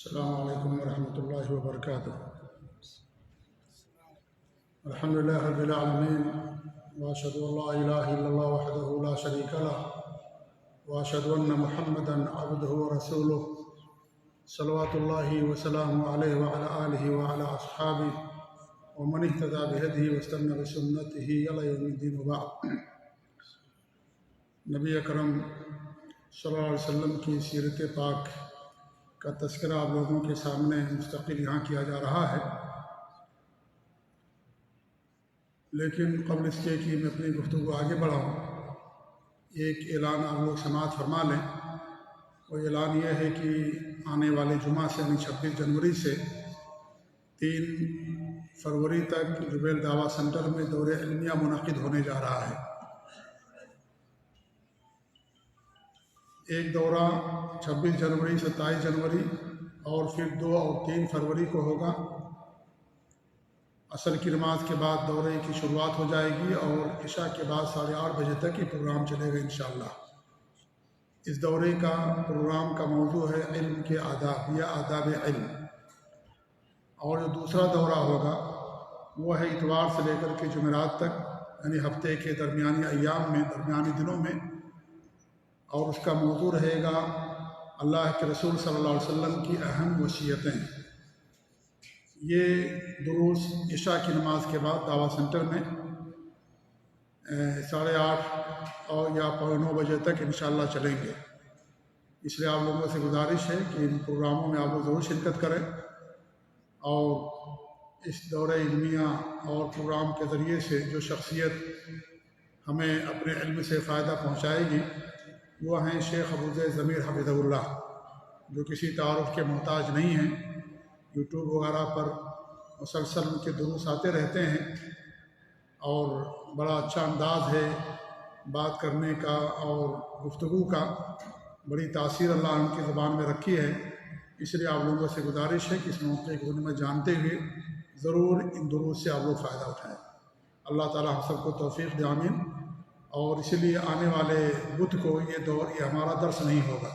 السلام علیکم ورحمۃ اللہ وبرکاتہ۔ الحمد للہ رب العالمین، واشهد ان لا الہ الا اللہ وحدہ لا شریک لہ، واشهد ان محمدا عبدہ ورسولہ، صلوات اللہ وسلامہ علیہ وعلی آلہ وعلی اصحابہ ومن اہتدی بہدیہ واستنى بسنتہ الی یوم الدین، وبعد۔ نبی اکرم صلی اللہ علیہ وسلم کی سیرت پاک کا تذکرہ آپ لوگوں کے سامنے مستقل یہاں کیا جا رہا ہے، لیکن قبل اس کے کہ میں اپنی گفتگو آگے بڑھاؤں، ایک اعلان آپ لوگ سماعت فرما لیں۔ وہ اعلان یہ ہے کہ آنے والے جمعہ سے یعنی 26 جنوری سے 3 فروری تک جبیل دعویٰ سینٹر میں دورہ علمیہ منعقد ہونے جا رہا ہے۔ ایک دورہ 26 جنوری 27 جنوری اور پھر 2 اور 3 فروری کو ہوگا۔ عصر کی نماز کے بعد دورے کی شروعات ہو جائے گی اور عشاء کے بعد 8:30 بجے تک یہ پروگرام چلے گا انشاءاللہ۔ اس دورے کا پروگرام کا موضوع ہے علم کے آداب یا آداب علم، اور جو دوسرا دورہ ہوگا وہ ہے اتوار سے لے کر کے جمعرات تک، یعنی ہفتے کے درمیانی ایام میں، درمیانی دنوں میں، اور اس کا موضوع رہے گا اللہ کے رسول صلی اللہ علیہ وسلم کی اہم وصیتیں۔ یہ دروس عشاء کی نماز کے بعد دعویٰ سینٹر میں 8:30 اور یا 9:15 بجے تک انشاءاللہ چلیں گے۔ اس لیے آپ لوگوں سے گزارش ہے کہ ان پروگراموں میں آپ لوگ ضرور شرکت کریں، اور اس دورہ علمیہ اور پروگرام کے ذریعے سے جو شخصیت ہمیں اپنے علم سے فائدہ پہنچائے گی وہ ہیں شیخ ابو زید ضمیر حفظہ اللہ، جو کسی تعارف کے محتاج نہیں ہیں۔ یوٹیوب وغیرہ پر مسلسل ان کے دروس آتے رہتے ہیں، اور بڑا اچھا انداز ہے بات کرنے کا اور گفتگو کا، بڑی تاثیر اللہ ان کی زبان میں رکھی ہے۔ اس لیے آپ لوگوں سے گزارش ہے کہ اس موقع کو میں جانتے ہوئے ضرور ان دروس سے آپ لوگ فائدہ اٹھائیں۔ اللہ تعالی ہم سب کو توفیق دے، آمین۔ اور اسی لیے آنے والے بدھ کو یہ ہمارا درس نہیں ہوگا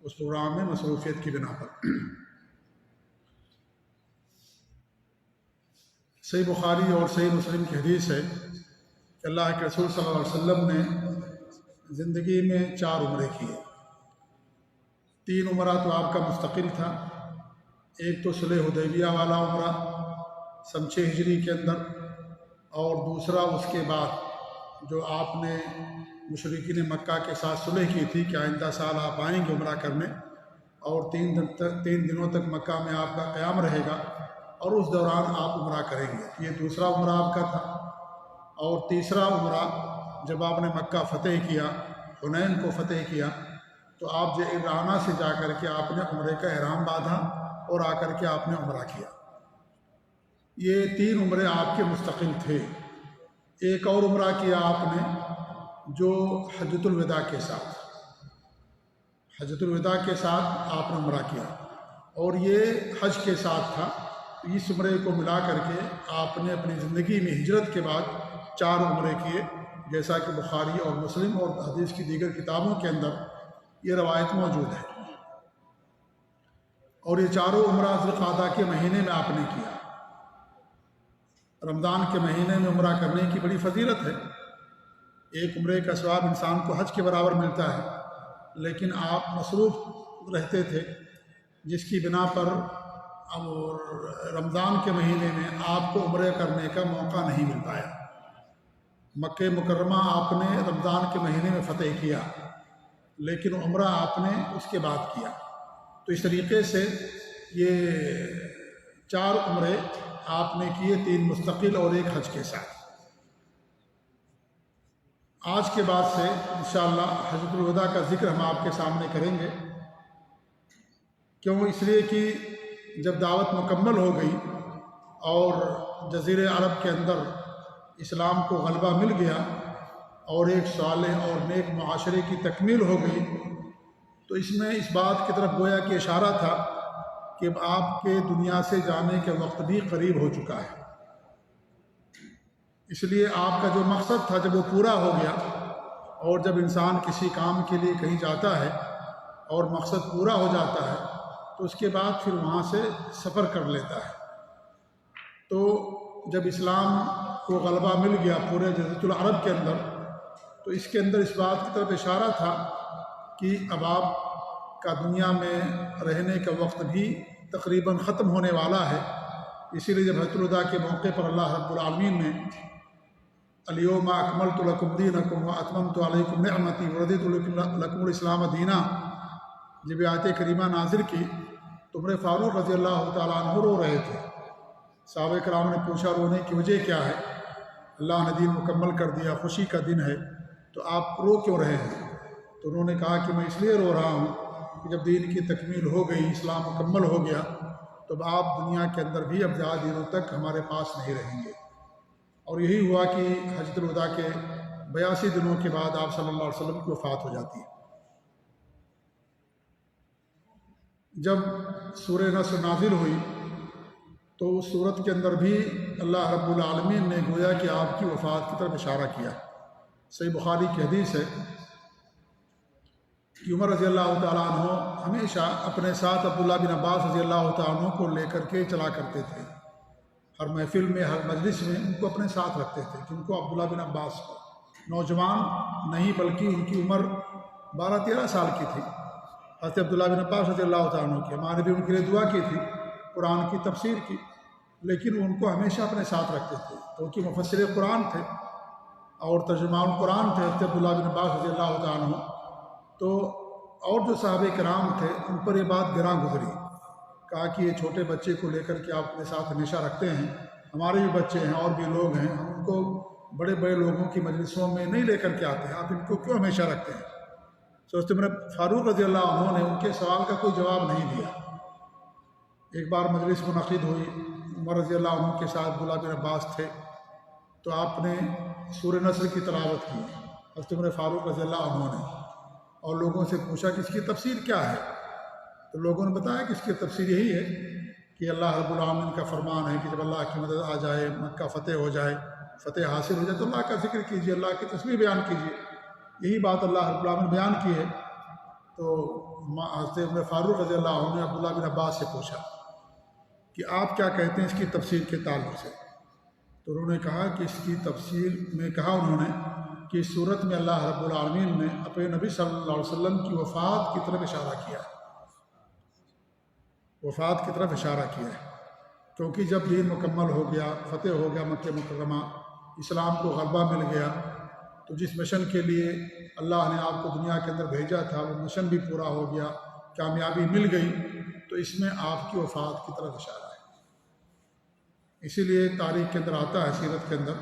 اس پروگرام میں، مصروفیت کی بنا پر۔ صحیح بخاری اور صحیح مسلم کی حدیث ہے کہ اللہ کے رسول صلی اللہ علیہ وسلم نے زندگی میں 4 عمرے کیے۔ 3 عمرہ تو آپ کا مستقل تھا، ایک تو صلح حدیبیہ والا عمرہ سن 6 ہجری کے اندر، اور دوسرا اس کے بعد جو آپ نے مشرکین مکہ کے ساتھ صلح کی تھی کہ آئندہ سال آپ آئیں گے عمرہ کرنے، اور 3 دنوں تک مکہ میں آپ کا قیام رہے گا، اور اس دوران آپ عمرہ کریں گے۔ یہ دوسرا عمرہ آپ کا تھا۔ اور تیسرا عمرہ جب آپ نے مکہ فتح کیا، حنین کو فتح کیا، تو آپ جعرانہ سے جا کر کے آپ نے عمرے کا احرام باندھا اور آ کر کے آپ نے عمرہ کیا۔ یہ 3 عمرے آپ کے مستقل تھے۔ ایک اور عمرہ کیا آپ نے جو حجۃ الوداع کے ساتھ، حجۃ الوداع کے ساتھ آپ نے عمرہ کیا، اور یہ حج کے ساتھ تھا۔ اس عمرے کو ملا کر کے آپ نے اپنی زندگی میں ہجرت کے بعد 4 عمرے کیے، جیسا کہ بخاری اور مسلم اور حدیث کی دیگر کتابوں کے اندر یہ روایت موجود ہے۔ اور یہ 4 عمرہ ذوالقعدہ کے مہینے میں آپ نے کیا۔ رمضان کے مہینے میں عمرہ کرنے کی بڑی فضیلت ہے۔ ایک عمرے کا ثواب انسان کو حج کے برابر ملتا ہے، لیکن آپ مصروف رہتے تھے، جس کی بنا پر رمضان کے مہینے میں آپ کو عمرے کرنے کا موقع نہیں مل پایا۔ مکہ مکرمہ آپ نے رمضان کے مہینے میں فتح کیا، لیکن عمرہ آپ نے اس کے بعد کیا۔ تو اس طریقے سے یہ 4 عمرے آپ نے کیے، 3 مستقل اور 1 حج کے ساتھ۔ آج کے بعد سے انشاءاللہ حجۃ الوداع کا ذکر ہم آپ کے سامنے کریں گے۔ کیوں؟ اس لیے کہ جب دعوت مکمل ہو گئی اور جزیرہ عرب کے اندر اسلام کو غلبہ مل گیا اور ایک صالح اور نیک معاشرے کی تکمیل ہو گئی، تو اس میں اس بات کی طرف گویا کہ اشارہ تھا کہ اب آپ کے دنیا سے جانے کے وقت بھی قریب ہو چکا ہے۔ اس لیے آپ کا جو مقصد تھا جب وہ پورا ہو گیا، اور جب انسان کسی کام کے لیے کہیں جاتا ہے اور مقصد پورا ہو جاتا ہے تو اس کے بعد پھر وہاں سے سفر کر لیتا ہے۔ تو جب اسلام کو غلبہ مل گیا پورے جزیرۃ العرب کے اندر، تو اس کے اندر اس بات کی طرف اشارہ تھا کہ اب آپ کا دنیا میں رہنے کا وقت بھی تقریباً ختم ہونے والا ہے۔ اسی لیے جب حجۃ الوداع کے موقع پر اللہ رب العالمین نے الیوم اکملت لکم دینکم واتممت علیکم نعمتی ورضیت لکم الاسلام دینا، جب آیت کریمہ نازل کی تو عمر فاروق رضی اللہ تعالیٰ عنہ رو رہے تھے۔ صحابہ کرام نے پوچھا رونے کی وجہ کیا ہے؟ اللہ نے دین مکمل کر دیا، خوشی کا دن ہے، تو آپ رو کیوں رہے ہیں؟ تو انہوں نے کہا کہ میں اس لیے رو رہا ہوں کہ جب دین کی تکمیل ہو گئی، اسلام مکمل ہو گیا، تو اب آپ دنیا کے اندر بھی اب زیادہ دنوں تک ہمارے پاس نہیں رہیں گے۔ اور یہی ہوا کہ حجۃ الوداع کے 82 دنوں کے بعد آپ صلی اللہ علیہ وسلم کی وفات ہو جاتی ہے۔ جب سورہ نصر نازل ہوئی تو اس صورت کے اندر بھی اللہ رب العالمین نے گویا کہ آپ کی وفات کی طرف اشارہ کیا۔ صحیح بخاری کی حدیث ہے کہ عمر رضی اللہ تعالیٰ عنہ ہمیشہ اپنے ساتھ عبداللہ بن عباس رضی اللہ تعالیٰ عنہ کو لے کر کے چلا کرتے تھے۔ ہر محفل میں، ہر مجلس میں ان کو اپنے ساتھ رکھتے تھے، کہ ان کو عبداللہ بن عباس کو، نوجوان نہیں بلکہ ان کی عمر 12-13 سال کی تھی، حضرت عبداللہ بن عباس رضی اللہ تعالیٰ عنہ کی۔ ہمارے بھی ان کے لیے دعا کی تھی، قرآن کی تفسیر کی، لیکن ان کو ہمیشہ اپنے ساتھ رکھتے تھے کیونکہ مفسر قرآن تھے اور ترجمان قرآن تھے حضرت عبداللہ بن عباس رضی اللہ تعالیٰ عنہ۔ تو اور جو صحابہ کرام تھے ان پر یہ بات گراں گزری، کہا کہ یہ چھوٹے بچے کو لے کر کے آپ اپنے ساتھ ہمیشہ رکھتے ہیں، ہمارے بھی بچے ہیں اور بھی لوگ ہیں، ہم ان کو بڑے بڑے لوگوں کی مجلسوں میں نہیں لے کر کے آتے ہیں، آپ ان کو کیوں ہمیشہ رکھتے ہیں؟ سوچتے عمر فاروق رضی اللہ عنہ نے ان کے سوال کا کوئی جواب نہیں دیا۔ ایک بار مجلس منعقد ہوئی، عمر رضی اللہ عنہ کے ساتھ عبداللہ بن عباس تھے، تو آپ نے سورہ نصر کی تلاوت کی حضرت عمر فاروق رضی اللہ عنہ نے، اور لوگوں سے پوچھا کہ اس کی تفسیر کیا ہے؟ تو لوگوں نے بتایا کہ اس کی تفسیر یہی ہے کہ اللہ رب العالمین کا فرمان ہے کہ جب اللہ کی مدد آ جائے، مکہ فتح ہو جائے، فتح حاصل ہو جائے، تو اللہ کا ذکر کیجیے، اللہ کی تسبیح بیان کیجیے، یہی بات اللہ رب العالمین بیان کی ہے۔ تو حضرت عمر فاروق رضی اللہ عنہ نے عبداللہ بن عباس سے پوچھا کہ آپ کیا کہتے ہیں اس کی تفسیر کے تعلق سے؟ تو انہوں نے کہا کہ اس کی تفسیر میں کہا انہوں نے کہ اس صورت میں اللہ رب العالمین نے اپنے نبی صلی اللہ علیہ وسلم کی وفات کی طرف اشارہ کیا ہے، وفات کی طرف اشارہ کیا ہے، کیونکہ جب دین مکمل ہو گیا، فتح ہو گیا مکہ مکرمہ، اسلام کو غلبہ مل گیا، تو جس مشن کے لیے اللہ نے آپ کو دنیا کے اندر بھیجا تھا وہ مشن بھی پورا ہو گیا، کامیابی مل گئی، تو اس میں آپ کی وفات کی طرف اشارہ ہے۔ اسی لیے تاریخ کے اندر آتا ہے، سیرت کے اندر،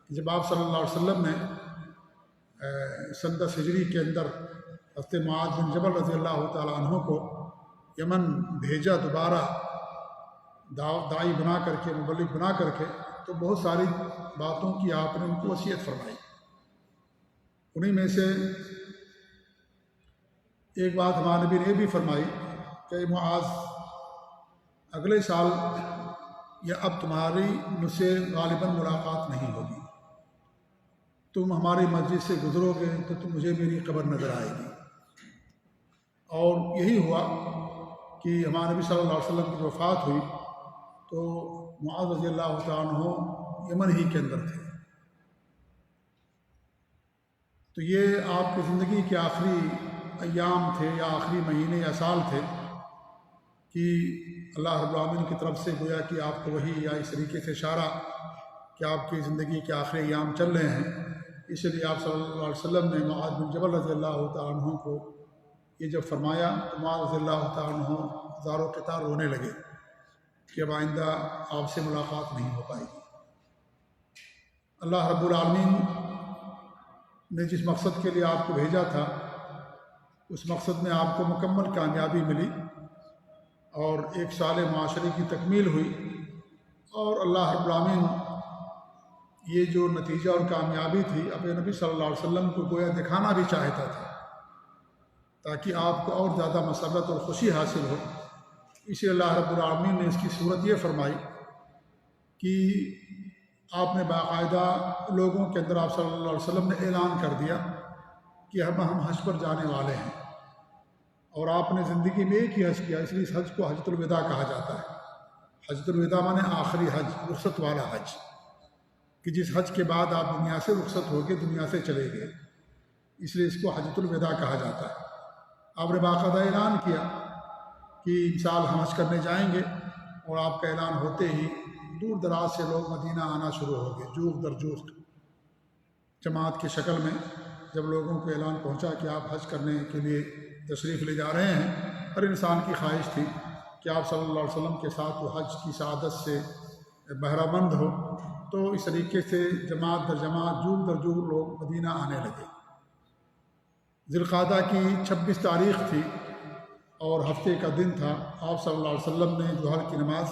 جب آپ صلی اللہ علیہ وسلم نے سن 10 ہجری کے اندر حضرت معاذ بن جبل رضی اللہ تعالیٰ عنہ کو یمن بھیجا، دوبارہ داعی بنا کر کے، مبلغ بنا کر کے، تو بہت ساری باتوں کی آپ نے ان کو وصیت فرمائی۔ انہی میں سے ایک بات ہمارے نبی نے یہ بھی فرمائی کہ معاذ، اگلے سال یا اب تمہاری مجھ سے غالباً ملاقات نہیں ہوگی، تم ہماری مسجد سے گزرو گے تو تم مجھے میری قبر نظر آئے گی۔ اور یہی ہوا کہ ہمارے نبی صلی اللہ علیہ وسلم کی وفات ہوئی تو معاذ رضی اللہ تعالیٰ عنہ یمن ہی کے اندر تھے۔ تو یہ آپ کی زندگی کے آخری ایام تھے یا آخری مہینے یا سال تھے کہ اللہ رب العالمین کی طرف سے گویا کہ آپ کو وحی یا اس طریقے سے اشارہ کہ آپ کی زندگی کے آخری ایام چل رہے ہیں۔ اس لیے آپ صلی اللہ علیہ وسلم نے معاذ بن جبل رضی اللہ تعالیٰ عنہ کو یہ جب فرمایا تو معاذ رضی اللہ تعالیٰ عنہ زار و قطار رونے لگے کہ اب آئندہ آپ سے ملاقات نہیں ہو پائے گی۔ اللہ رب العالمین نے جس مقصد کے لیے آپ کو بھیجا تھا اس مقصد میں آپ کو مکمل کامیابی ملی اور ایک سال معاشرے کی تکمیل ہوئی، اور اللہ رب العالمین یہ جو نتیجہ اور کامیابی تھی اپنے نبی صلی اللہ علیہ وسلم کو گویا دکھانا بھی چاہتا تھا تاکہ آپ کو اور زیادہ مسرت اور خوشی حاصل ہو۔ اسی لیے اللہ رب العالمین نے اس کی صورت یہ فرمائی کہ آپ نے باقاعدہ لوگوں کے اندر آپ صلی اللہ علیہ وسلم نے اعلان کر دیا کہ ہم حج پر جانے والے ہیں، اور آپ نے زندگی میں ایک ہی حج کیا، اس لیے اس حج کو حجۃ الوداع کہا جاتا ہے۔ حجۃ الوداع مانے آخری حج، رخصت والا حج، کہ جس حج کے بعد آپ دنیا سے رخصت ہو کے دنیا سے چلے گئے، اس لیے اس کو حجۃ الوداع کہا جاتا ہے۔ آپ نے باقاعدہ اعلان کیا کہ ان سال ہم حج کرنے جائیں گے، اور آپ کا اعلان ہوتے ہی دور دراز سے لوگ مدینہ آنا شروع ہو گئے، جوق در جوق جماعت کی شکل میں۔ جب لوگوں کو اعلان پہنچا کہ آپ حج کرنے کے لیے تشریف لے جا رہے ہیں، ہر انسان کی خواہش تھی کہ آپ صلی اللہ علیہ وسلم کے ساتھ وہ حج کی سعادت سے بہرہ مند ہو، تو اس طریقے سے جماعت در جماعت، جوق در جوق لوگ مدینہ آنے لگے۔ ذی القعدہ کی 26 تاریخ تھی اور ہفتے کا دن تھا۔ آپ صلی اللہ علیہ وسلم نے ظہر کی نماز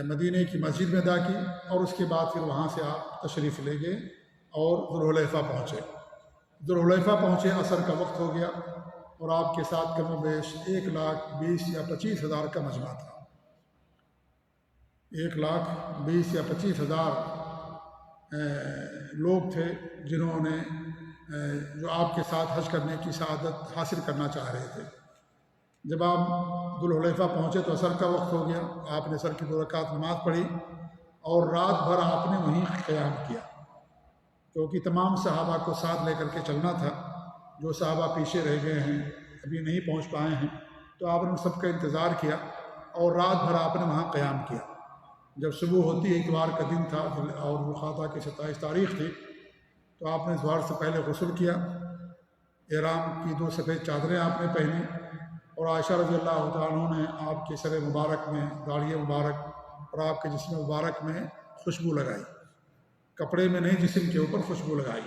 مدینہ کی مسجد میں ادا کی، اور اس کے بعد پھر وہاں سے آپ تشریف لے گئے اور ذوالحلیفہ پہنچے۔ ذوالحلیفہ پہنچے، عصر کا وقت ہو گیا، اور آپ کے ساتھ کم و بیش 1,20,000 یا 25,000 کا مجمع تھا۔ 1,20,000 یا 25,000 لوگ تھے جنہوں نے جو آپ کے ساتھ حج کرنے کی سعادت حاصل کرنا چاہ رہے تھے۔ جب آپ ذوالحلیفہ پہنچے تو عصر کا وقت ہو گیا، آپ نے عصر کی 2 رکعت نماز پڑھی، اور رات بھر آپ نے وہیں قیام کیا، کیونکہ تمام صحابہ کو ساتھ لے کر کے چلنا تھا۔ جو صحابہ پیچھے رہ گئے ہیں، ابھی نہیں پہنچ پائے ہیں، تو آپ نے سب کا انتظار کیا، اور رات بھر آپ نے وہاں قیام کیا۔ جب صبح ہوتی، اتوار کا دن تھا اور ذوالقعدہ کی 27 تاریخ تھی، تو آپ نے ظہر سے پہلے غسل کیا، احرام کی 2 سفید چادریں آپ نے پہنی، اور عائشہ رضی اللہ تعالیٰ عنہ نے آپ کے سر مبارک میں، داڑھی مبارک اور آپ کے جسم مبارک میں خوشبو لگائی، کپڑے میں نہیں، جسم کے اوپر خوشبو لگائی۔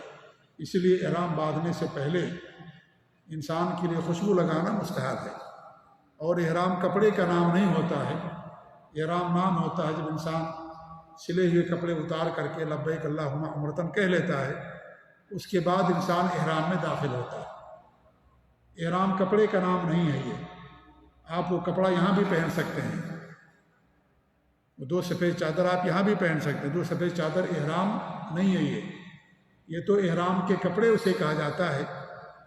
اسی لیے احرام باندھنے سے پہلے انسان کے لیے خوشبو لگانا مستحب ہے، اور احرام کپڑے کا نام نہیں ہوتا ہے، احرام نام ہوتا ہے جب انسان سلے ہوئے کپڑے اتار کر کے لبیک اللہم عمرتن کہہ لیتا ہے، اس کے بعد انسان احرام میں داخل ہوتا ہے۔ احرام کپڑے کا نام نہیں ہے، یہ آپ وہ کپڑا یہاں بھی پہن سکتے ہیں، وہ 2 سفید چادر آپ یہاں بھی پہن سکتے ہیں، 2 سفید چادر احرام نہیں ہے، یہ تو احرام کے کپڑے اسے کہا جاتا ہے۔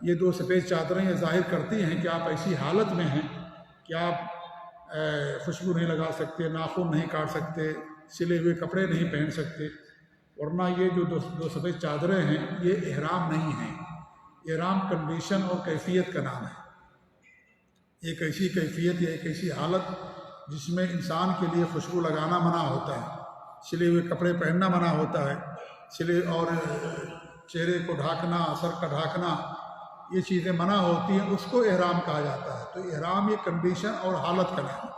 یہ 2 سفید چادریں یہ ظاہر کرتی ہیں کہ آپ ایسی حالت میں ہیں کہ آپ خوشبو نہیں لگا سکتے، ناخن نہیں کاٹ سکتے، سلے ہوئے کپڑے نہیں پہن سکتے، ورنہ یہ جو 2 سفید چادریں ہیں یہ احرام نہیں ہیں۔ احرام کنڈیشن اور کیفیت کا نام ہے، ایک ایسی کیفیت یا ایک ایسی حالت جس میں انسان کے لیے خوشبو لگانا منع ہوتا ہے، سلے ہوئے کپڑے پہننا منع ہوتا ہے، سلے اور چہرے کو ڈھانکنا، سر کا ڈھانکنا، یہ چیزیں منع ہوتی ہیں، اس کو احرام کہا جاتا ہے۔ تو احرام یہ کنڈیشن اور حالت کا نام ہے،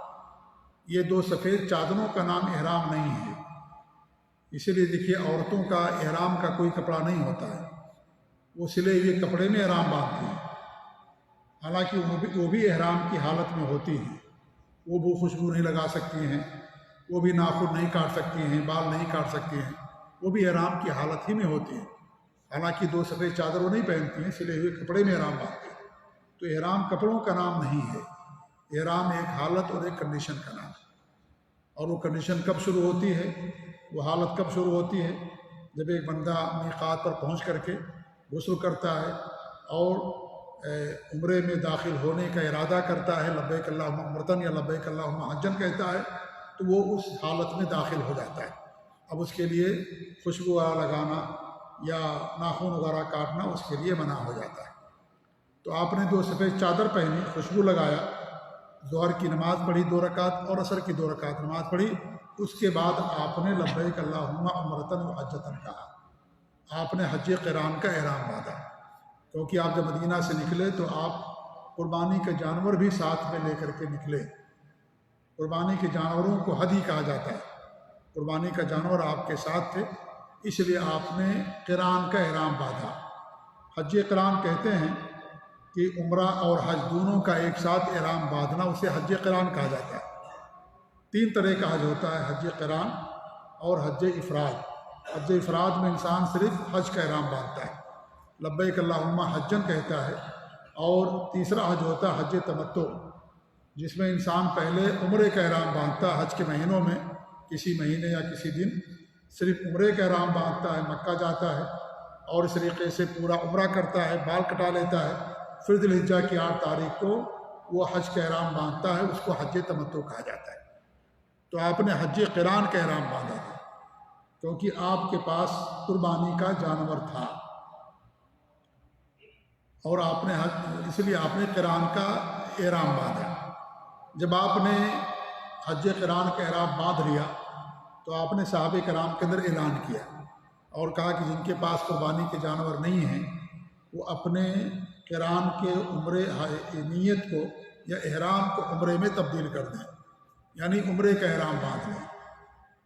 یہ 2 سفید چادروں کا نام احرام نہیں ہے۔ اسی لیے دیکھیے عورتوں کا احرام کا کوئی کپڑا نہیں ہوتا ہے، وہ سلے ہوئے کپڑے میں احرام باندھتی ہیں، حالانکہ وہ بھی احرام کی حالت میں ہوتی ہیں، وہ بھی خوشبو نہیں لگا سکتی ہیں، وہ بھی ناخن نہیں کاٹ سکتی ہیں، بال نہیں کاٹ سکتی ہیں، وہ بھی احرام کی حالت ہی میں ہوتی ہیں، حالانکہ 2 سفید چادر وہ نہیں پہنتی ہیں، سلے ہوئے کپڑے میں احرام باندھتی ہیں۔ تو احرام کپڑوں کا نام نہیں ہے، احرام ایک حالت اور ایک کنڈیشن کا نام ہے۔ اور وہ کنڈیشن کب شروع ہوتی ہے، وہ حالت کب شروع ہوتی ہے؟ جب ایک بندہ میقات پر پہنچ کر کے غسل کرتا ہے اور عمرے میں داخل ہونے کا ارادہ کرتا ہے، لبیک اللہم عمرتن یا لبیک اللہم حجن کہتا ہے، تو وہ اس حالت میں داخل ہو جاتا ہے۔ اب اس کے لیے خوشبو لگانا یا ناخن وغیرہ کاٹنا اس کے لیے منع ہو جاتا ہے۔ تو آپ نے 2 سفید چادر پہنی، خوشبو لگایا، ظہر کی نماز پڑھی 2 رکعت اور عصر کی 2 رکعت نماز پڑھی، اس کے بعد آپ نے لبیک اللہم عمرتن و حجتن کہا، آپ نے حج قران کا احرام باندھا، کیونکہ آپ جب مدینہ سے نکلے تو آپ قربانی کے جانور بھی ساتھ میں لے کر کے نکلے۔ قربانی کے جانوروں کو حدی کہا جاتا ہے، قربانی کا جانور آپ کے ساتھ تھے، اس لیے آپ نے قران کا احرام باندھا۔ حج قران کہتے ہیں کہ عمرہ اور حج دونوں کا ایک ساتھ احرام باندھنا، اسے حج قران کہا جاتا ہے۔ 3 طرح کا حج ہوتا ہے، حج قران اور حج افراد۔ حج افراد میں انسان صرف حج کا احرام باندھتا ہے، لبیک اللہم حجن کہتا ہے، اور تیسرا حج ہوتا ہے حج تمتع، جس میں انسان پہلے عمرے کا احرام باندھتا ہے، حج کے مہینوں میں کسی مہینے یا کسی دن صرف عمرے کا احرام باندھتا ہے، مکہ جاتا ہے اور اس طریقے سے پورا عمرہ کرتا ہے، بال کٹا لیتا ہے، پھر ذی الحجہ کی 8 تاریخ کو وہ حج کا احرام باندھتا ہے، اس کو حج تمتع کہا جاتا ہے۔ تو آپ نے حج قران کا احرام باندھا تھا کیونکہ آپ کے پاس قربانی کا جانور تھا، اور آپ نے اس لیے آپ نے قران کا احرام باندھا۔ جب آپ نے حج قران کا احرام باندھ لیا تو آپ نے صحابہ کرام کے اندر اعلان کیا اور کہا کہ جن کے پاس قربانی کے جانور نہیں ہیں وہ اپنے قران کے عمرے نیت کو یا احرام کو عمرے میں تبدیل کر دیں، یعنی عمرے کا احرام باندھ لیں۔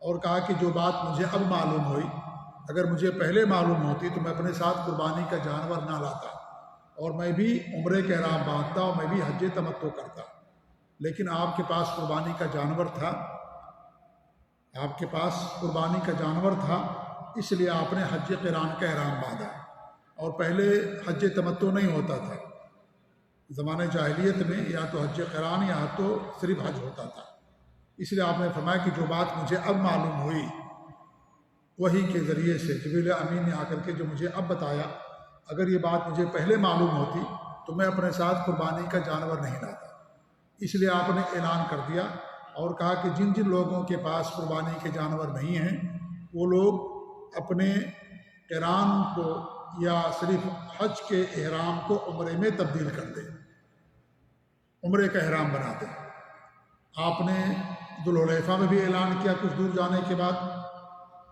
اور کہا کہ جو بات مجھے اب معلوم ہوئی، اگر مجھے پہلے معلوم ہوتی تو میں اپنے ساتھ قربانی کا جانور نہ لاتا اور میں بھی عمرے کا احرام باندھتا اور میں بھی حج تمتع کرتا، لیکن آپ کے پاس قربانی کا جانور تھا، آپ کے پاس قربانی کا جانور تھا، اس لیے آپ نے حج قران کا احرام باندھا۔ اور پہلے حج تمتع نہیں ہوتا تھا، زمانہ جاہلیت میں یا تو حج قران یا تو صرف حج ہوتا تھا، اس لیے آپ نے فرمایا کہ جو بات مجھے اب معلوم ہوئی وہی کے ذریعے سے جبریل امین نے آ کر کے جو مجھے اب بتایا، اگر یہ بات مجھے پہلے معلوم ہوتی تو میں اپنے ساتھ قربانی کا جانور نہیں لاتا۔ اس لیے آپ نے اعلان کر دیا اور کہا کہ جن جن لوگوں کے پاس قربانی کے جانور نہیں ہیں وہ لوگ اپنے قران کو یا صرف حج کے احرام کو عمرے میں تبدیل کر دیں، عمرے کا احرام بنا دیں۔ آپ نے ذوالحلیفہ میں بھی اعلان کیا کچھ دور جانے کے بعد،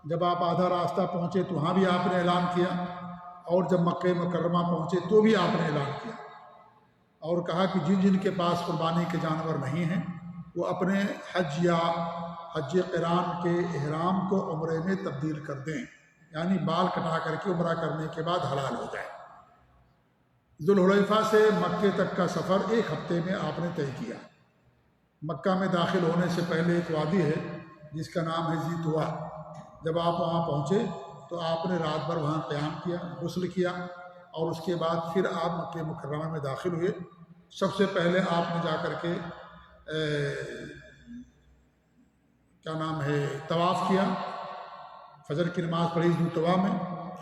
جب آپ آدھا راستہ پہنچے تو وہاں بھی آپ نے اعلان کیا، اور جب مکہ مکرمہ پہنچے تو بھی آپ نے اعلان کیا اور کہا کہ جن جن کے پاس قربانی کے جانور نہیں ہیں وہ اپنے حج یا حج قران کے احرام کو عمرے میں تبدیل کر دیں، یعنی بال کٹا کر کے عمرہ کرنے کے بعد حلال ہو جائے۔ ذوالحلیفہ سے مکے تک کا سفر 1 ہفتے میں آپ نے طے کیا۔ مکہ میں داخل ہونے سے پہلے ایک وادی ہے جس کا نام ہے ذی طویٰ۔ جب آپ وہاں پہنچے تو آپ نے رات بھر وہاں قیام کیا، غسل کیا، اور اس کے بعد پھر آپ مکہ مکرمہ میں داخل ہوئے۔ سب سے پہلے آپ نے جا کر کے طواف کیا، فجر کی نماز پڑھی ذی طویٰ میں۔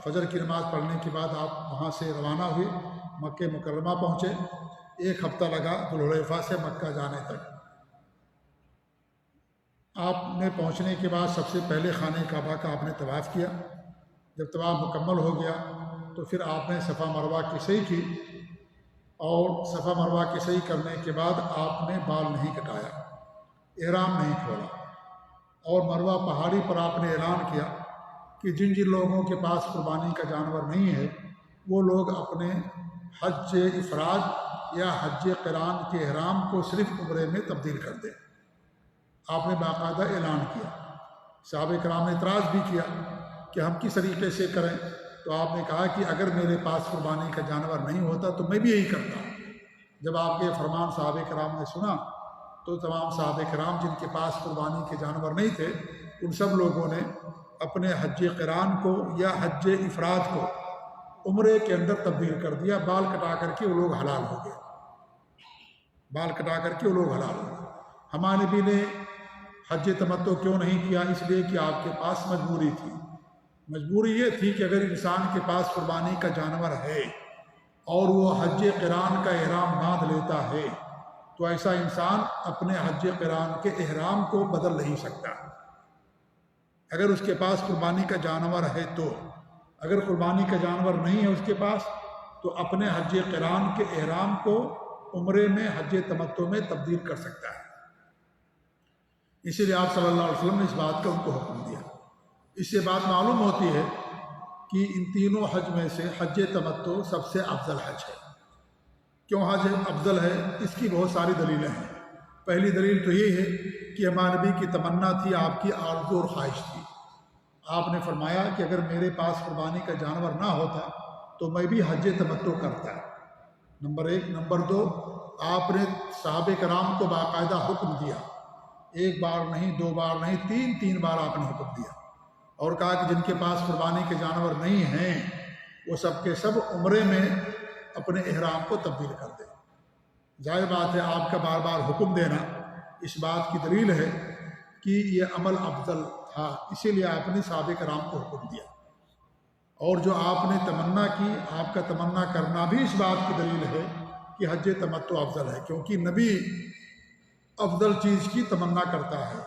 فجر کی نماز پڑھنے کے بعد آپ وہاں سے روانہ ہوئے، مکہ مکرمہ پہنچے۔ 1 ہفتہ لگا ذوالحلیفہ سے مکہ جانے تک۔ آپ نے پہنچنے کے بعد سب سے پہلے خانہ کعبہ کا آپ نے طواف کیا۔ جب طواف مکمل ہو گیا تو پھر آپ نے صفا مروہ کی سعی کی، اور صفا مروہ کی سعی کرنے کے بعد آپ نے بال نہیں کٹایا، احرام نہیں کھولا، اور مروہ پہاڑی پر آپ نے اعلان کیا کہ جن جن لوگوں کے پاس قربانی کا جانور نہیں ہے وہ لوگ اپنے حج افراد یا حج قران کے احرام کو صرف عمرے میں تبدیل کر دیں۔ آپ نے باقاعدہ اعلان کیا۔ صحابہ کرام نے اعتراض بھی کیا کہ ہم کس طریقے سے کریں، تو آپ نے کہا کہ اگر میرے پاس قربانی کا جانور نہیں ہوتا تو میں بھی یہی کرتا۔ جب آپ کے فرمان صحابہ کرام نے سنا تو تمام صحابہ کرام جن کے پاس قربانی کے جانور نہیں تھے ان سب لوگوں نے اپنے حج قران کو یا حج افراد کو عمرے کے اندر تبدیل کر دیا۔ بال کٹا کر کے وہ لوگ حلال ہو گئے، بال کٹا کر کے وہ لوگ حلال ہو گئے۔ ہمارے نبی نے حج تمتع کیوں نہیں کیا؟ اس لیے کہ آپ کے پاس مجبوری تھی۔ مجبوری یہ تھی کہ اگر انسان کے پاس قربانی کا جانور ہے اور وہ حج قران کا احرام باندھ لیتا ہے تو ایسا انسان اپنے حج قران کے احرام کو بدل نہیں سکتا۔ اگر اس کے پاس قربانی کا جانور ہے تو، اگر قربانی کا جانور نہیں ہے اس کے پاس تو اپنے حج قران کے احرام کو عمرے میں حج تمتع میں تبدیل کر سکتا ہے۔ اسی لیے آپ صلی اللہ علیہ وسلم نے اس بات کا ان کو حکم دیا۔ اس سے بات معلوم ہوتی ہے کہ ان تینوں حج میں سے حج تمتع سب سے افضل حج ہے۔ کیوں حج افضل ہے؟ اس کی بہت ساری دلیلیں ہیں۔ پہلی دلیل تو یہ ہے کہ ہمارے نبی کی تمنا تھی، آپ کی آرزو اور خواہش تھی۔ آپ نے فرمایا کہ اگر میرے پاس قربانی کا جانور نہ ہوتا تو میں بھی حج تمتع کرتا۔ نمبر 1۔ نمبر 2، آپ نے صحابہ کرام کو باقاعدہ حکم دیا، 1 بار نہیں، 2 بار نہیں، 3 بار آپ نے حکم دیا، اور کہا کہ جن کے پاس قربانی کے جانور نہیں ہیں وہ سب کے سب عمرے میں اپنے احرام کو تبدیل کر دیں۔ ظاہر بات ہے آپ کا بار بار حکم دینا اس بات کی دلیل ہے کہ یہ عمل افضل تھا، اسی لیے آپ نے صحابہ کرام کو حکم دیا۔ اور جو آپ نے تمنا کی، آپ کا تمنا کرنا بھی اس بات کی دلیل ہے کہ حج تمتع افضل ہے، کیونکہ نبی افضل چیز کی تمنا کرتا ہے،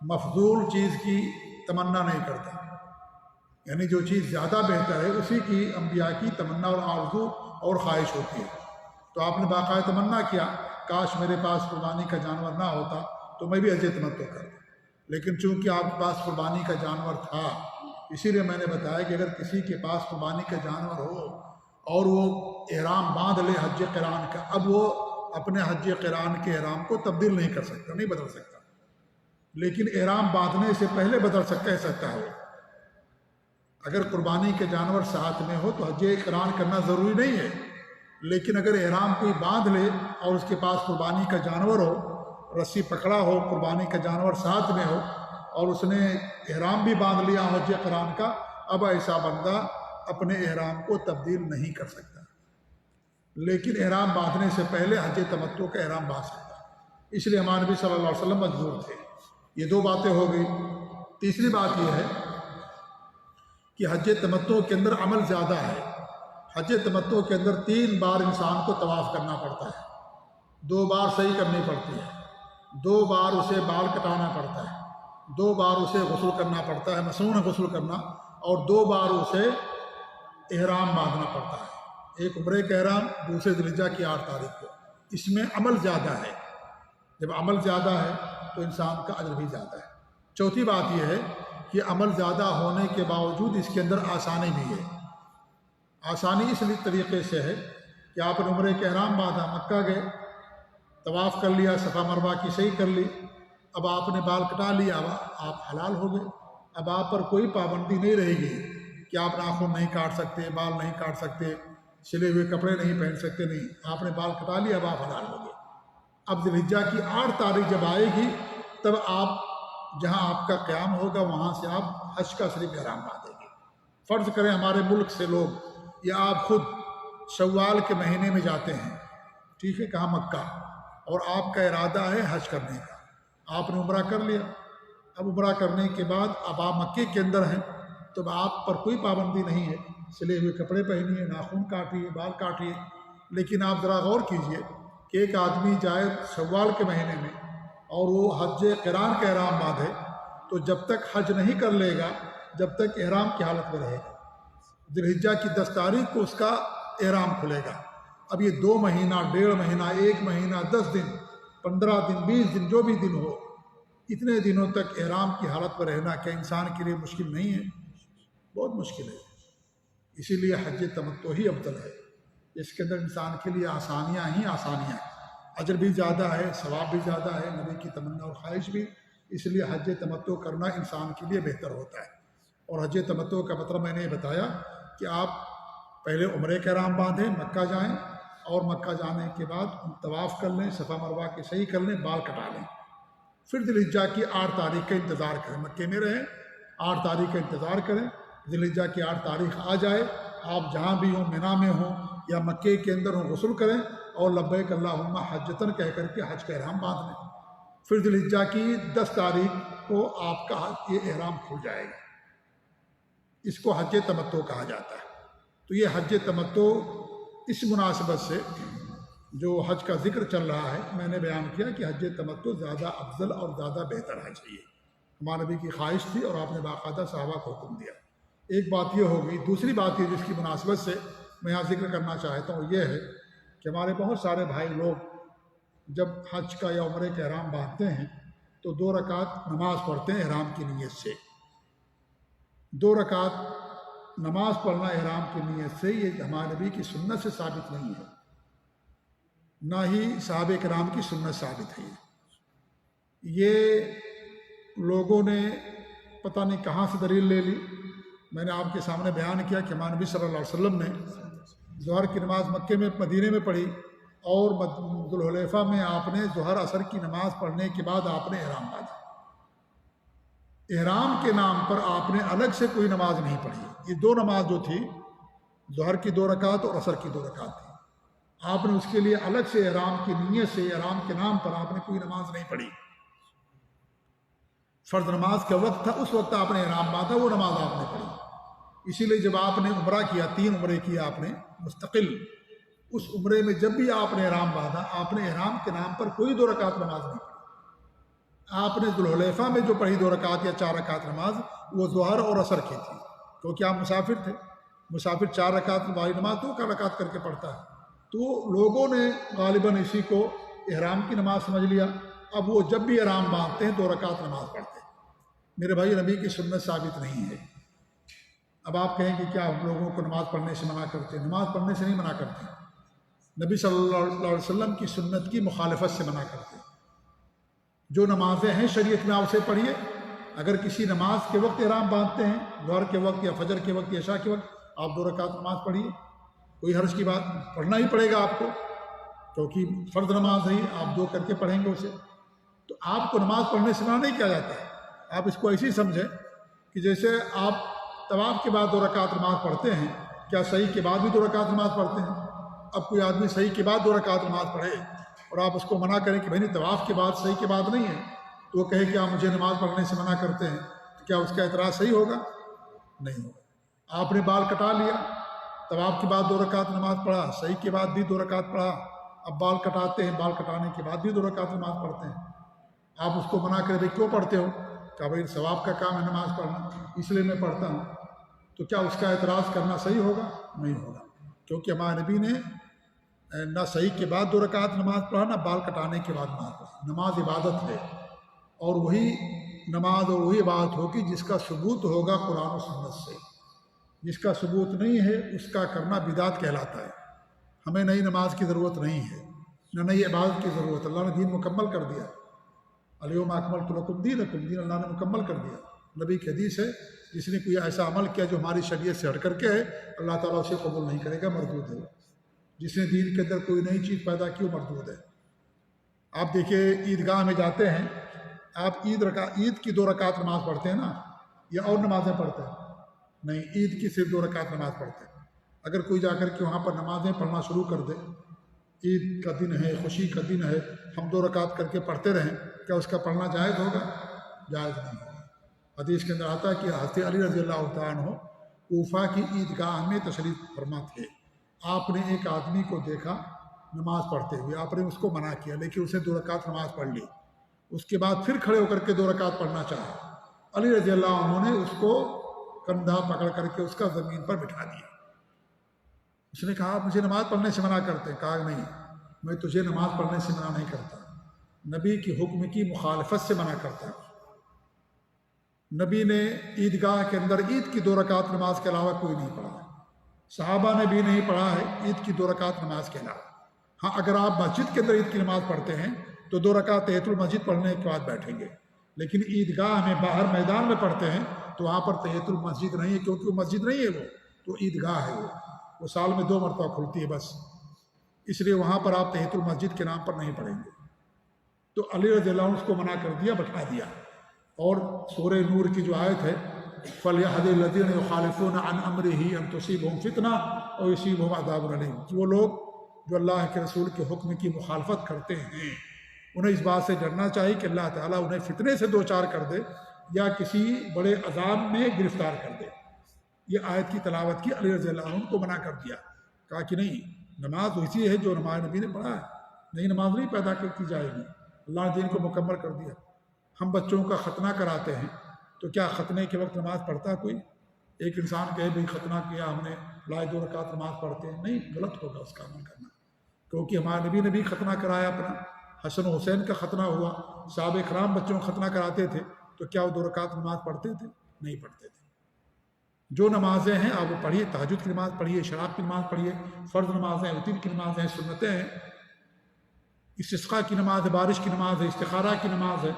مفضول چیز کی تمنا نہیں کرتا، یعنی جو چیز زیادہ بہتر ہے اسی کی انبیاء کی تمنا اور آرزو اور خواہش ہوتی ہے۔ تو آپ نے باقاعدہ تمنا کیا کاش میرے پاس قربانی کا جانور نہ ہوتا تو میں بھی حج تمتع کرتا، لیکن چونکہ آپ کے پاس قربانی کا جانور تھا اسی لیے میں نے بتایا کہ اگر کسی کے پاس قربانی کا جانور ہو اور وہ احرام باندھ لے حج قران کا، اب وہ اپنے حج قران کے احرام کو تبدیل نہیں کر سکتا، نہیں بدل سکتا، لیکن احرام باندھنے سے پہلے بدل سکتا ہے۔ اگر قربانی کے جانور ساتھ میں ہو تو حج قران کرنا ضروری نہیں ہے، لیکن اگر احرام کوئی باندھ لے اور اس کے پاس قربانی کا جانور ہو، رسی پکڑا ہو، قربانی کا جانور ساتھ میں ہو اور اس نے احرام بھی باندھ لیا حج قران کا، اب ایسا بندہ اپنے احرام کو تبدیل نہیں کر سکتا، لیکن احرام باندھنے سے پہلے حج تمتع کا احرام باندھ سکتا ہے۔ اس لیے ہمارے نبی صلی اللہ علیہ وسلم مجبور تھے۔ یہ دو باتیں ہو گئی۔ تیسری بات یہ ہے کہ حج تمتع کے اندر عمل زیادہ ہے۔ حج تمتع کے اندر 3 بار انسان کو طواف کرنا پڑتا ہے، 2 بار صحیح کرنی پڑتی ہے، 2 بار اسے بال کٹانا پڑتا ہے، 2 بار اسے غسل کرنا پڑتا ہے، مصنون غسل کرنا، اور 2 بار اسے احرام باندھنا پڑتا ہے، ایک عمرے کا احرام، دوسرے ذی الحجہ کی 8 تاریخ کو۔ اس میں عمل زیادہ ہے، جب عمل زیادہ ہے تو انسان کا اجر بھی زیادہ ہے۔ چوتھی بات یہ ہے کہ عمل زیادہ ہونے کے باوجود اس کے اندر آسانی بھی ہے۔ آسانی اس طریقے سے ہے کہ آپ نے عمرے کے احرام باندھا، مکہ گئے، طواف کر لیا، صفا مروہ کی صحیح کر لی، اب آپ نے بال کٹا لیا، اب آپ حلال ہو گئے، اب آپ پر کوئی پابندی نہیں رہے گی کہ آپ ناخن نہیں کاٹ سکتے، بال نہیں کاٹ سکتے، سلے ہوئے کپڑے نہیں پہن سکتے، نہیں، آپ نے بال کٹا لیا، اب آپ حلال ہو گئے۔ اب ذی الحجہ کی 8 تاریخ جب آئے گی تب آپ جہاں آپ کا قیام ہوگا وہاں سے آپ حج کا صرف احرام باندھیں گے۔ فرض کریں ہمارے ملک سے لوگ یا آپ خود شوال کے مہینے میں جاتے ہیں، ٹھیک ہے، کہاں؟ مکہ، اور آپ کا ارادہ ہے حج کرنے کا، آپ نے عمرہ کر لیا، اب عمرہ کرنے کے بعد اب آپ مکے کے اندر ہیں تو آپ پر کوئی پابندی نہیں ہے، سلے ہوئے کپڑے پہنیے، ناخن کاٹیے، بال کاٹیے، لیکن آپ ذرا غور کیجئے کہ ایک آدمی جائے شوال کے مہینے میں اور وہ حج قران کا احرام باندھے تو جب تک حج نہیں کر لے گا جب تک احرام کی حالت میں رہے گا۔ ذی الحجہ کی 10 تاریخ کو اس کا احرام کھلے گا۔ اب یہ 2 مہینہ، 1.5 مہینہ، 1 مہینہ، 10 دن، 15 دن، 20 دن، جو بھی دن ہو، اتنے دنوں تک احرام کی حالت میں رہنا کیا انسان کے لیے مشکل نہیں ہے؟ بہت مشکل ہے۔ اسی لیے حج تمتع ہی افضل ہے، اس کے اندر انسان کے لیے آسانیاں ہی آسانیاں ہیں، اجر بھی زیادہ ہے، ثواب بھی زیادہ ہے، نبی کی تمنا اور خواہش بھی، اس لیے حج تمتع کرنا انسان کے لیے بہتر ہوتا ہے۔ اور حج تمتع کا مطلب میں نے بتایا کہ آپ پہلے عمرے کا احرام باندھیں، مکہ جائیں، اور مکہ جانے کے بعد طواف کر لیں، صفا مروہ کی صحیح کر لیں، بال کٹا لیں، پھر ذی الحجہ کی 8 تاریخ کا انتظار کریں، مکے میں رہیں، 8 تاریخ کا انتظار کریں، ذی الحجہ کی 8 تاریخ آ جائے، آپ جہاں بھی ہوں، مینا میں ہوں یا مکے کے اندر ہوں، غسل کریں اور لبیک اللہم حجتن کہہ کر کے حج کا احرام باندھ لیں۔ پھر ذی الحجہ کی 10 تاریخ کو آپ کا یہ احرام کھل جائے گا، اس کو حج تمتع کہا جاتا ہے۔ تو یہ حج تمتع اس مناسبت سے جو حج کا ذکر چل رہا ہے، میں نے بیان کیا کہ حج تمتع زیادہ افضل اور زیادہ بہتر ہے، چاہیے، ہمارے نبی کی خواہش تھی اور آپ نے باقاعدہ صحابہ کو حکم دیا۔ ایک بات یہ ہوگی۔ دوسری بات یہ جس کی مناسبت سے میں یہاں ذکر کرنا چاہتا ہوں یہ ہے کہ ہمارے بہت سارے بھائی لوگ جب حج کا یا عمرے کا احرام باندھتے ہیں تو 2 رکعت نماز پڑھتے ہیں احرام کی نیت سے۔ 2 رکعت نماز پڑھنا احرام کی نیت سے یہ ہمارے نبی کی سنت سے ثابت نہیں ہے، نہ ہی صحابہ کرام کی سنت ثابت ہے۔ یہ لوگوں نے پتہ نہیں کہاں سے دلیل لے لی۔ میں نے آپ کے سامنے بیان کیا کہ ہمارے نبی صلی اللہ علیہ وسلم نے ظہر کی نماز مکے میں، مدینے میں پڑھی، اور ذوالحلیفہ میں آپ نے ظہر عصر کی نماز پڑھنے کے بعد آپ نے احرام باندھا۔ احرام کے نام پر آپ نے الگ سے کوئی نماز نہیں پڑھی۔ یہ 2 نماز جو تھی، ظہر کی 2 رکعت اور عصر کی 2 رکعت تھی، آپ نے اس کے لیے الگ سے احرام کی نیت سے، احرام کے نام پر آپ نے کوئی نماز نہیں پڑھی۔ فرض نماز کا وقت تھا، اس وقت آپ نے احرام باندھا، وہ نماز آپ نے پڑھی۔ اسی لیے جب آپ نے عمرہ کیا، 3 عمرے کیا آپ نے مستقل، اس عمرے میں جب بھی آپ نے احرام باندھا، آپ نے احرام کے نام پر کوئی 2 رکعت نماز نہیں پڑھی۔ آپ نے ذوالحلیفہ میں جو پڑھی 2 رکعت یا 4 رکعت نماز، وہ ظہر اور عصر کی تھی، کیونکہ آپ مسافر تھے۔ مسافر 4 رکعت والی نماز 2 رکعت کر کے پڑھتا ہے، تو لوگوں نے غالباً اسی کو احرام کی نماز سمجھ لیا۔ اب وہ جب بھی احرام باندھتے ہیں 2 رکعت نماز پڑھتے ہیں۔ میرے بھائی، نبی کی سنت ثابت نہیں ہے۔ اب آپ کہیں کہ کیا ہم لوگوں کو نماز پڑھنے سے منع کرتے ہیں؟ نماز پڑھنے سے نہیں منع کرتے، نبی صلی اللہ علیہ وسلم کی سنت کی مخالفت سے منع کرتے ہیں۔ جو نمازیں ہیں شریعت میں، آپ اسے پڑھیے۔ اگر کسی نماز کے وقت احرام باندھتے ہیں، ظہر کے وقت یا فجر کے وقت یا عشاء کے وقت، آپ 2 رکعت نماز پڑھیے، کوئی حرج کی بات، پڑھنا ہی پڑے گا آپ کو، کیونکہ فرض نماز ہے، آپ 2 کر کے پڑھیں گے اسے۔ تو آپ کو نماز پڑھنے سے منع نہیں کیا جاتا ہے۔ آپ اس کو ایسے ہی سمجھیں کہ جیسے آپ طواف کے بعد 2 رکعت نماز پڑھتے ہیں، کیا صحیح کے بعد بھی 2 رکعت نماز پڑھتے ہیں؟ اب کوئی آدمی صحیح کے بعد 2 رکعت نماز پڑھے اور آپ اس کو منع کریں کہ بھائی نہیں، طواف کے بعد صحیح کے بعد نہیں ہے، تو وہ کہے کہ آپ مجھے نماز پڑھنے سے منع کرتے ہیں، تو کیا اس کا اعتراض صحیح ہوگا؟ نہیں ہوگا۔ آپ نے بال کٹا لیا، طواف کے بعد 2 رکعت نماز پڑھا، صحیح کے بعد بھی 2 رکعت پڑھا، اب بال کٹاتے ہیں، بال کٹانے کے بعد بھی 2 رکعت نماز پڑھتے ہیں، آپ اس کو منع کریں بھائی کیوں پڑھتے ہو؟ کہ بھائی ثواب کا کام ہے نماز پڑھنا، اس لیے میں پڑھتا ہوں، تو کیا اس کا اعتراض کرنا صحیح ہوگا؟ نہیں ہوگا، کیونکہ ہمارے نبی نے نہ صحیح کے بعد 2 رکعت نماز پڑھا، نہ بال کٹانے کے بعد نماز پڑھا۔ نماز عبادت ہے، اور وہی نماز اور وہی عبادت ہوگی جس کا ثبوت ہوگا قرآن و سنت سے۔ جس کا ثبوت نہیں ہے اس کا کرنا بدعت کہلاتا ہے۔ ہمیں نئی نماز کی ضرورت نہیں ہے، نہ نئی عبادت کی ضرورت۔ اللہ نے دین مکمل کر دیا، الیوم اکملت لکم دینکم، دین اللہ نے مکمل کر دیا۔ نبی کی حدیث ہے، جس نے کوئی ایسا عمل کیا جو ہماری شریعت سے ہٹ کر کے ہے، اللہ تعالیٰ اسے قبول نہیں کرے گا، مردود ہے۔ جس نے دین کے اندر کوئی نئی چیز پیدا کی، وہ مردود ہے۔ آپ دیکھیے، عیدگاہ میں جاتے ہیں، آپ عید کی 2 رکعت نماز پڑھتے ہیں نا، یا اور نمازیں پڑھتے ہیں؟ نہیں، عید کی صرف 2 رکعت نماز پڑھتے ہیں۔ اگر کوئی جا کر کے وہاں پر نمازیں پڑھنا شروع کر دے، عید کا دن ہے، خوشی کا دن ہے، ہم 2 رکعت کر کے پڑھتے رہیں، کیا اس کا پڑھنا جائز ہوگا؟ جائز نہیں ہوگا۔ حدیث کے اندر آتا ہے کہ حضرت علی رضی اللہ تعالیٰ عنہ کوفہ کی عیدگاہ میں تشریف فرما تھے۔ آپ نے ایک آدمی کو دیکھا نماز پڑھتے ہوئے، آپ نے اس کو منع کیا، لیکن اسے 2 رکعت نماز پڑھ لی۔ اس کے بعد پھر کھڑے ہو کر کے 2 رکعت پڑھنا چاہا۔ علی رضی اللہ عنہ نے اس کو کندھا پکڑ کر کے اس کا زمین پر بٹھا دیا۔ اس نے کہا، آپ مجھے نماز پڑھنے سے منع کرتے ہیں؟ کہا نہیں، میں تجھے نماز پڑھنے سے منع نہیں کرتا، نبی کی حکم کی مخالفت سے منع کرتا ہوں۔ نبی نے عیدگاہ کے اندر عید کی 2 رکعت نماز کے علاوہ کوئی نہیں پڑھا، صحابہ نے بھی نہیں پڑھا ہے عید کی 2 رکعت نماز کے علاوہ۔ ہاں، اگر آپ مسجد کے اندر عید کی نماز پڑھتے ہیں تو 2 رکعت تحیۃ المسجد پڑھنے کے بعد بیٹھیں گے، لیکن عیدگاہ میں باہر میدان میں پڑھتے ہیں تو وہاں پر تحیۃ المسجد نہیں ہے، کیونکہ وہ مسجد نہیں ہے، وہ تو عیدگاہ ہے، وہ سال میں 2 مرتبہ کھلتی ہے بس، اس لیے وہاں پر آپ تحیۃ المسجد کے نام پر نہیں پڑھیں گے۔ تو علی رضی اللہ عنہ اس کو منع کر دیا، بٹھا دیا۔ اور سورہ نور کی جو آیت ہے، فَلْيَحْذَرِ الَّذِينَ يُخَالِفُونَ عَنْ أَمْرِهِ أَن تُصِيبَهُمْ فِتْنَةٌ أَوْ يُصِيبَهُمْ عَذَابٌ أَلِيمٌ، وہ لوگ جو اللہ کے رسول کے حکم کی مخالفت کرتے ہیں، انہیں اس بات سے ڈرنا چاہیے کہ اللہ تعالیٰ انہیں فتنے سے دوچار کر دے یا کسی بڑے عذاب میں گرفتار کر دے۔ یہ آیت کی تلاوت کی، علی رضی اللہ عنہ کو منع کر دیا، کہا کہ نہیں، نماز ویسی ہے جو ہمارے نبی نے پڑھا ہے، نئی نماز نہیں پیدا کی جائے گی، اللہ نے دین کو مکمل کر دیا۔ ہم بچوں کا ختنہ کراتے ہیں، تو کیا ختنے کے وقت نماز پڑھتا ہے کوئی؟ ایک انسان کہے بھائی ختنہ کیا ہم نے، لائے 2 رکعت نماز پڑھتے ہیں، نہیں، غلط ہوگا اس کا عمل کرنا، کیونکہ ہمارے نبی نے بھی ختنہ کرایا اپنا، حسن و حسین کا ختنہ ہوا، صحابہ کرام بچوں کو ختنہ کراتے تھے، تو کیا وہ 2 رکعت نماز پڑھتے تھے؟ نہیں پڑھتے تھے۔ جو نمازیں ہیں آپ وہ پڑھیے، تہجد کی نماز پڑھیے، شراب کی نماز پڑھیے، فرض نمازیں، وتر کی نماز ہیں، سنتیں ہیں، استسقاء کی نماز ہے، بارش کی نماز ہے، استخارہ کی نماز ہے،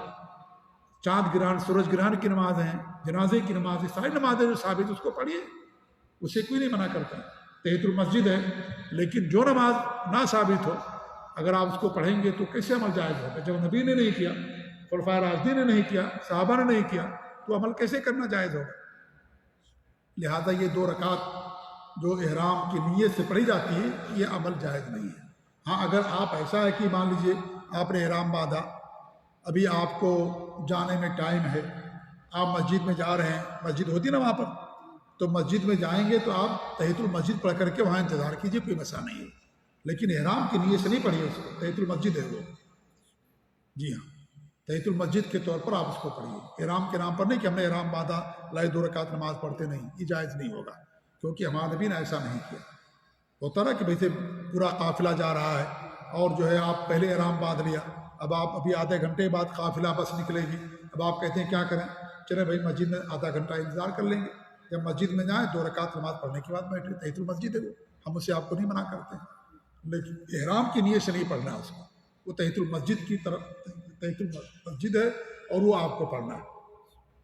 چاند گرہن، سورج گرہن کی نماز ہیں، جنازے کی نماز ہے، ساری نمازیں جو ثابت اس کو پڑھیے، اسے کوئی نہیں منع کرتا۔ تحیۃ المسجد ہے، لیکن جو نماز نہ ثابت ہو اگر آپ اس کو پڑھیں گے تو کیسے عمل جائز ہوگا؟ جب نبی نے نہیں کیا، خلفائے راشدین نے نہیں کیا، صحابہ نے نہیں کیا، تو عمل کیسے کرنا جائز ہوگا؟ لہذا یہ 2 رکعت جو احرام کی نیت سے پڑھی جاتی ہے، یہ عمل جائز نہیں ہے۔ ہاں، اگر آپ ایسا ہے کہ مان لیجئے آپ نے احرام باندھا، ابھی آپ کو جانے میں ٹائم ہے، آپ مسجد میں جا رہے ہیں، مسجد ہوتی نا وہاں پر، تو مسجد میں جائیں گے تو آپ تحیۃ المسجد پڑھ کر کے وہاں انتظار کیجئے، کوئی مسئلہ نہیں ہے۔ لیکن احرام کی نیت سے نہیں پڑھیے اس کو، تحیۃ المسجد ہے وہ، جی ہاں تحیۃ المسجد کے طور پر آپ اس کو پڑھیے، احرام کے نام پر نہیں کہ ہم نے احرام باندھا لائی 2 رکعت نماز پڑھتے، نہیں، یہ جائز نہیں ہوگا، کیونکہ ہمارے نبی نے ایسا نہیں کیا۔ ہوتا نا کہ بھئی پورا قافلہ جا رہا ہے اور جو ہے آپ پہلے احرام باندھ لیا، اب آپ ابھی آدھے گھنٹے بعد قافلہ بس نکلے گی، اب آپ کہتے ہیں کیا کریں، چلے بھائی مسجد میں آدھا گھنٹہ انتظار کر لیں گے، جب مسجد میں جائیں 2 رکعت نماز پڑھنے کے بعد بیٹھے، تحیۃ المسجد ہے وہ، ہم اسے آپ کو نہیں منع کرتے ہیں، لیکن احرام کی نیت سے نہیں پڑھنا ہے اس کو، وہ تحیۃ المسجد کی طرف، تحیۃ المسجد ہے اور وہ آپ کو پڑھنا ہے۔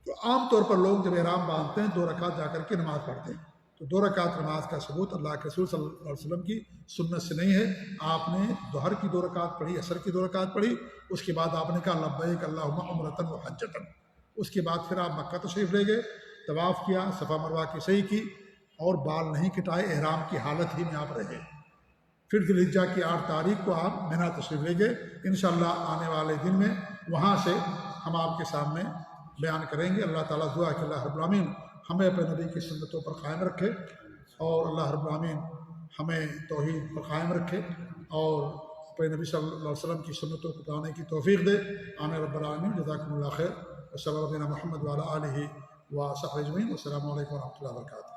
تو عام طور پر لوگ جب احرام باندھتے ہیں 2 رکعت جا کر کے نماز پڑھتے ہیں، تو 2 رکعت نماز کا ثبوت اللہ کے رسول صلی اللہ علیہ وسلم کی سنت سے نہیں ہے۔ آپ نے ظہر کی 2 رکعت پڑھی، عصر کی 2 رکعت پڑھی، اس کے بعد آپ نے کہا لبیک اللہم عمرۃ و حجۃ، اس کے بعد پھر آپ مکہ تشریف لے گئے، طواف کیا، صفا مروہ کی سعی کی اور بال نہیں کٹائے، احرام کی حالت ہی میں آپ رہے۔ پھر ذی الحجہ کی 8 تاریخ کو آپ منی تشریف لے گئے، انشاءاللہ آنے والے دن میں وہاں سے ہم آپ کے سامنے بیان کریں گے۔ اللہ تعالیٰ دعا کہ اللہ رب العالمین ہمیں اپنے نبی کی سنتوں پر قائم رکھے، اور اللہ رب العالمین ہمیں توحید پر قائم رکھے اور اپنے نبی صلی اللہ علیہ وسلم کی سنتوں کو اپنانے کی توفیق دے۔ آمین رب العالمین، جزاکم اللہ خیر، وصلی اللہ علیہ محمد وعلی آلہ وصحبہ اجمعین، والسلام علیکم ورحمۃ اللہ وبرکاتہ۔